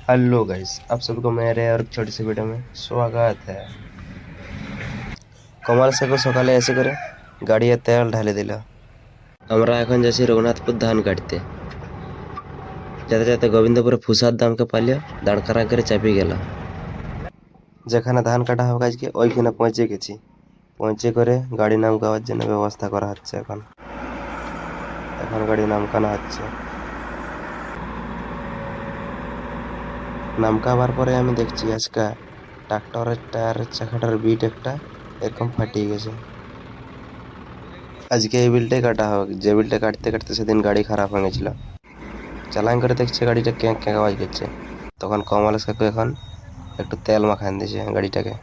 Hello guys, आप सबको मेरे और छोटी सी वीडियो में स्वागत है। কমাল সাকো সকালে এসে করে গাড়িতে তেল ঢালে দিল। আমরা এখন যাচ্ছি রঘুনাথপুর ধান কাটতে। যেতে যেতে গোবিন্দপুরে ফুসার দামকে পালিয়ে দাঁড় খাড়া করে চাপি গেল। যেখানে ধান কাটা হবে আজকে ওইখানে পৌঁছে গেছি। পৌঁছে করে গাড়ি নামকাওয়ার জন্য ব্যবস্থা করা হচ্ছে। এখন এখন গাড়ি নামকানো হচ্ছে। নামকাবার পরে আমি দেখছি আজকে ট্রাক্টরের টায়ারের চাকাটার বিট একটা এরকম ফাটিয়ে গেছে। আজকে এই বিলটাই কাটা হবে, যে বিলটা কাটতে কাটতে সেদিন গাড়ি খারাপ হয়ে গেছিল। চালান করে দেখছে গাড়িটা ক্যাঁক ক্যাঁক আওয়াজ করছে। তখন কমলেশ কাকু এখন একটু তেল মাখান দিয়েছে গাড়িটাকে।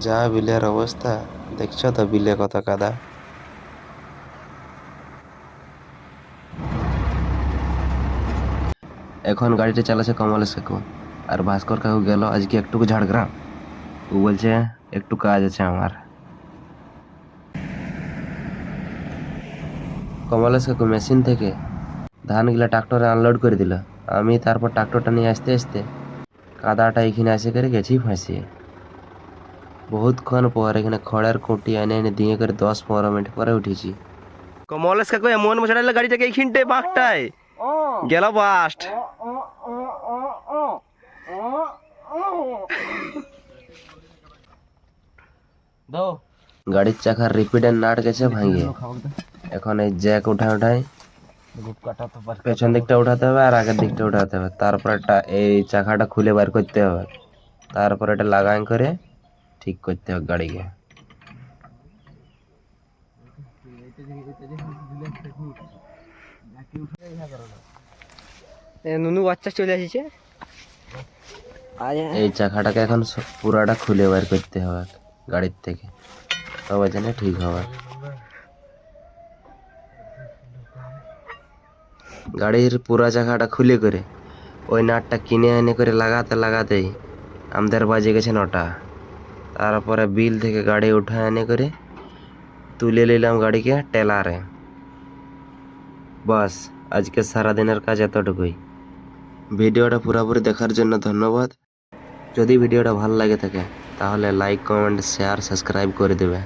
যা বিলের অবস্থা দেখছো তো, বিলে কত কাদা। এখন গাড়িটা চালাচ্ছে কমলেশ কাকু, আর ভাস্কর কাকু গেল আজকে একটুকু ঝাড়গ্রাম। ও বলছে একটু কাজ আছে আমার। কমলেশ কাকু মেশিন থেকে ধানগুলা ট্রাক্টরে আনলোড করে দিল। আমি তারপর ট্রাক্টরটা নিয়ে আসতে আসতে কাদাটা এখানে এসে করে গেছি ফাঁসিয়ে। বহুতক্ষণ পর এখানে খড়ের খুঁটি এনে এনে দিয়ে করে 10-15 মিনিট পরে উঠেছি। কমলেশ কাকু এমন বসাইলে গাড়িটাকে এইখানটায় বাঁকটায় গেল বাস্ট। গাড়ির চাকার রিপিডের নাট গেছে ভাঙিয়ে। এখন এই জ্যাক উঠায় পেছন দিকটা উঠাতে হবে আর আগের দিকটা উঠাতে হবে। তারপর এই চাকাটা খুলে বার করতে হবে। তারপর এটা লাগাই করে ঠিক করতে হবে গাড়িকে। নুনু বাচ্চা চলে আসছে। এই চাকাটাকে এখন পুরাটা খুলে বার করতে হবে গাড়ির থেকে, তবে যেন ঠিক হবে। গাড়ির পুরা চাকাটা খুলে করে ওই নাটটা কিনে এনে করে লাগাতে লাগাতেই আমাদের বাজে গেছে 9টা। তারপরে বিল থেকে গাড়ি উঠে এনে করে তুলে নিলাম গাড়িকে টেলারে। বাস আজকে সারাদিনের কাজ এতটুকুই। ভিডিওটা পুরোপুরি দেখার জন্য ধন্যবাদ। যদি ভিডিওটা ভালো লাগে থাকে তাহলে লাইক, কমেন্ট, শেয়ার, সাবস্ক্রাইব করে দেবে।